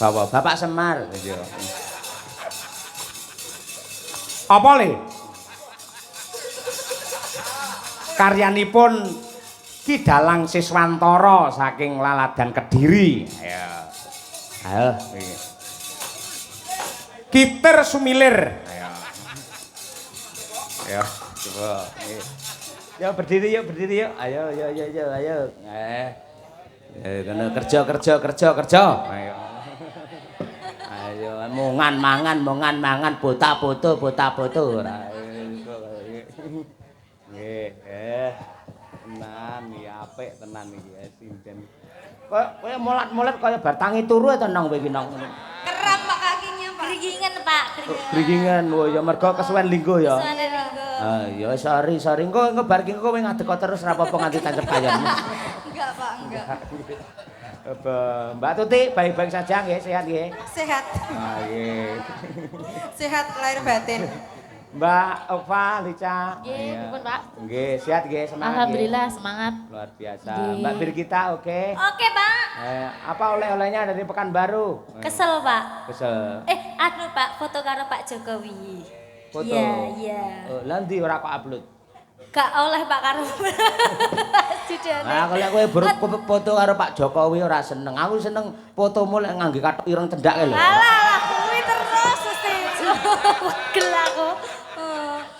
Bapak Semar. Apa le? Karyanipun Ki Dalang Siswantara saking Laladan Kediri. Ayo. Ayo. Kitir Sumilir. Ayo. Ayo, coba. Ya berdiri yuk. Ayo. Kerja. Ayo. Ayo, mangan, foto. Nggih. Tenan iki apik tenan iki sinden. Kowe molat-molat kaya bar tangi turu ta nang kowe iki nang. Keram Pak kakinya Pak. Grigingan Pak. Grigingan. Oh ya mergo kesuwen linggo ya. Kesuwen linggo. Ah ya sorry. Engko bar iki kowe ngadeg terus ra apa-apa nganti tancep kayon. Enggak Pak, enggak. Mbak Tuti baik-baik saja nggih, sehat nggih? Sehat. Ah nggih. Sehat lahir batin. Mbak Ova, Lica. Nggih, pripun Pak? Nggih, sehat nggih, semangat. Alhamdulillah semangat. Luar biasa. Nggih. Mbak Birgita oke? Oke Pak. Apa oleh-olehnya dari Pekanbaru? Kesel Pak. Kesel. Anu Pak, foto karo Pak Jokowi. Foto. Iya. Oh, lah ndi ora kok upload? Gak oleh Pak karo. Judane. Nah, kalau kowe foto karo Pak Jokowi ora seneng. Aku seneng fotomu lek ngangge kathok ireng cendak lho. Alah, kuwi terus mesti. Wegel aku.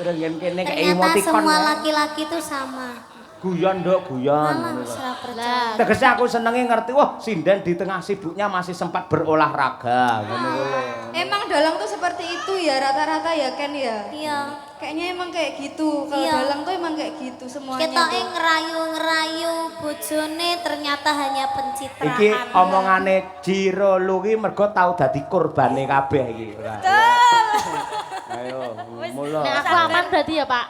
Terus kene kayak Ternyata emoticon. semua laki-laki itu sama. Guyon nduk, guyon. Malah serah percaya. Tegese aku senenge ngerti, wah sinden di tengah sibuknya masih sempat berolahraga. Ngono kuwi. Emang dalang tuh seperti itu ya rata-rata ya Ken ya? Iya. Kayaknya emang kayak gitu. Kalau Iya. dalang tuh emang kayak gitu semuanya. Ketoke tuh. ngerayu-ngerayu bojone ternyata hanya pencitraan. Iki omongane Jiro Luwi mergo tau dadi korbane kabeh iki. Ayo, mulo. Nek aku aman berarti ya Pak?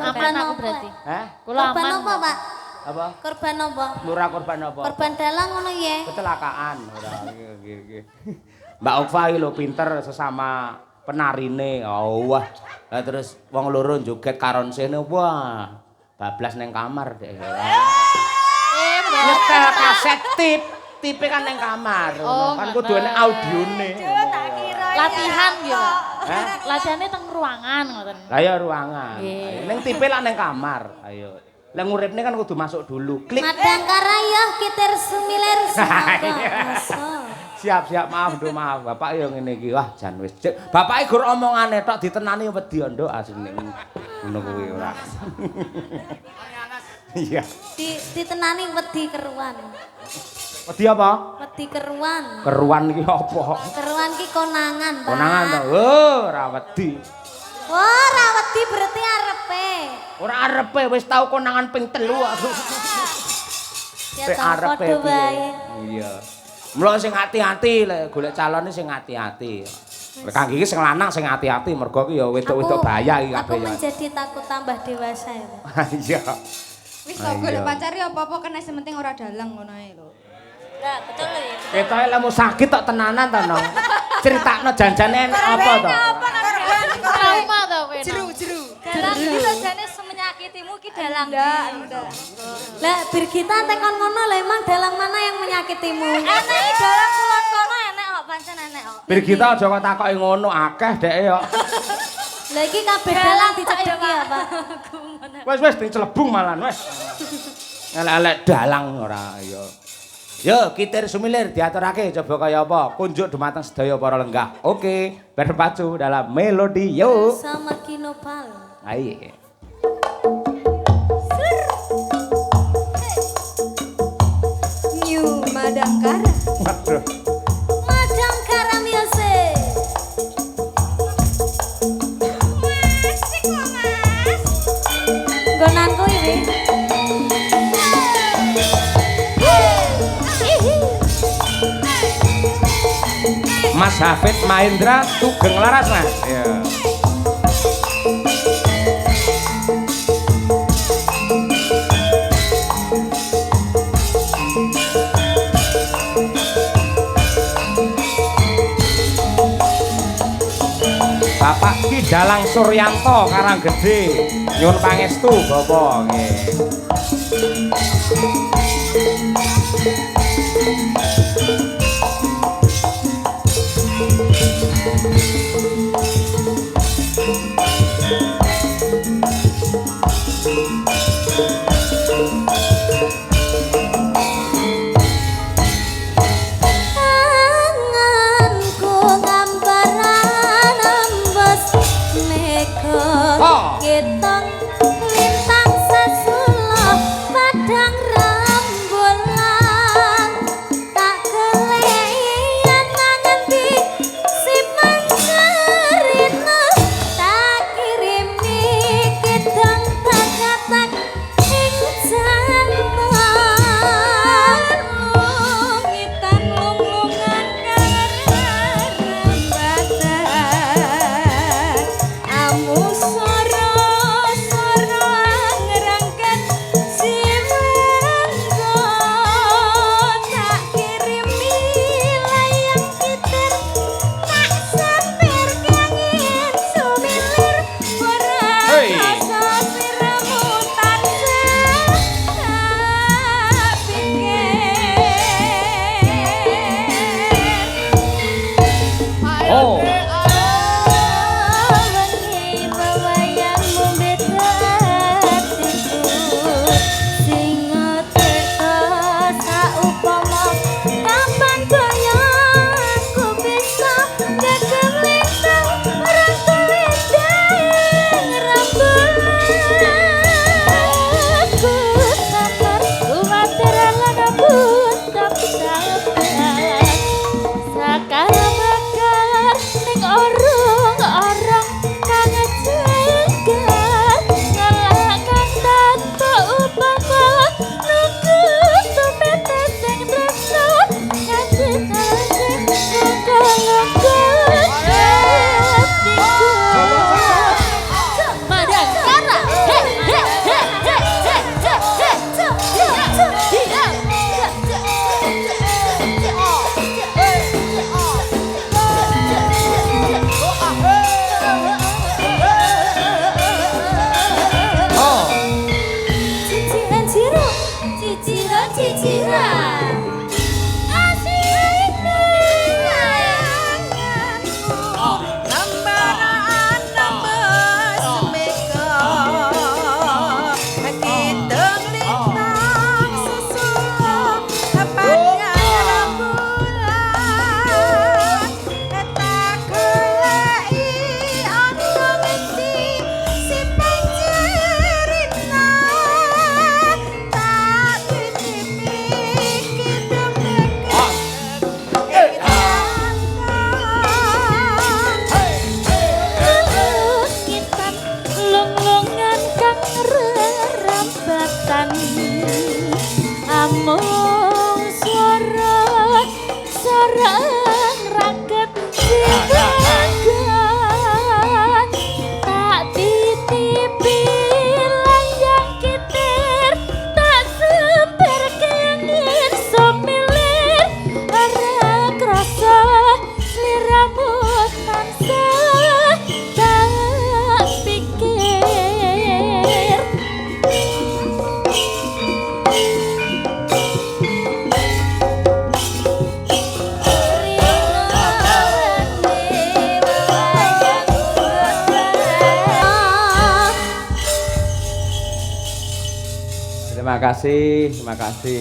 Korban Aman aku apa? berarti. Hah? Kula Korban aman. apa, Pak? Apa? Korban apa? Lurah korban apa? Korban dalang ngono ya. Kecelakaan ora iki. Mbak Ova iki lho pinter sesama penarine. Oh wah. Lah terus wong loro joget karonsene wah. Bablas neng kamar dek. Nyetel kaset tipe kan neng kamar. Oh, Kan kudu ana audione. Latihan ya Pak. Hah? Latihannya teng ruangan ngoten. Lah ya ruangan. Nggih. Ayo, ning tipe lah neng kamar. Ayo. Lah nguripne kan kudu masuk dulu. Klik. Madangkara ya kitir sumilir Siap, maaf, Bapak yo ngene iki. Wah, jan wis. Bapake gur omongane tok ditenani wedi nduk asline. Ngono kuwi ora. Iya. Ditenani wedi keruan. Wedi apa? Wedi keruan. Keruan iki apa? Keruan ki konangan, Pak. Konangan to. Oh, ora wedi. Oh, ra wedi berarti arepe. Ora arepe wis tau konangan ping 3 aku. Ya tak padha wae. Iya. Mula sing ati-ati lek golek calone sing ati-ati. Lek kangge iki sing lanang sing ati-ati mergo ki ya wedok-wedok bahaya iki kabeh Aku ya. menjadi takut tambah dewasa ya. Iya. Wis kok golek pacar ya apa-apa kan nek sementing ora dalang ngono ae lho. Lah, betul ya. Ketoke lemu sakit tok tenanan to, Nong. Critakno janjane apa to? Trauma to kowe. Jeru. Dalang iki jane semenyakitimu ki dalang. Enggak. Lah Birgita tekon ngono lho emang dalang mana yang menyakitimu? Enek dalang kulon kono enek kok pancen enek kok. Birgita aja kok takoki ngono akeh dek ya. Lah iki kabeh dalang dicedeki ya, Pak. Wis dicelebung malan wis. Elek-elek dalang ora ya. Yo, kitir sumilir diaturake coba kaya apa? Kunjuk dumateng sedaya para lenggah. Oke, berpacu dalam melodi yuk. Sama Kinopal. Ayo. New Madangkara. Waduh. Madangkara music. Asik kok, Mas. Gonanku ini. Mas Hafid Mahendra Tugeng Laras Mas. Ya. Bapak Ki Dalang Suryanto Karanggede nyuwun pangestu Bapak nggih. Anganku gambaran ambas mega ketong lintang sasulo padang rembulan tak keleyan nanti si mancerina tak kirimi ketong tak ing ngitan lunglungan karambatan amu soro ngerangkan si menggo tak kirimi layang kitir tak sampir kengin sumilir ora rasa siramu tansah pikir. Oh. Wengi wayangmu beda hatiku sing ngetirta saupama kapan kaya aku bisa gegem lintang ratu wedang rembulan ku sabar kuwatir lan abut tapi sabar sakala bakar ning orong-orong kang cegar ngalakan tanpa upama nunggu tumete sing tresno nganti tasih ngongkon hatiku Madangkara he he he he Oh. Ciciran ciro, ciciran ciciran. Lembaran nembus mega Kidung lintang susulo Padang rembulan Tak goleki ana mesti si pancerina Tak titipi kidung mega Kitan lunglungan kang rerambatan amung swara sarang raket sibagan tak titipi layang kitir tak semper kengin sumilir ora krasa sliramu tansah tak pikir Terima kasih, terima kasih.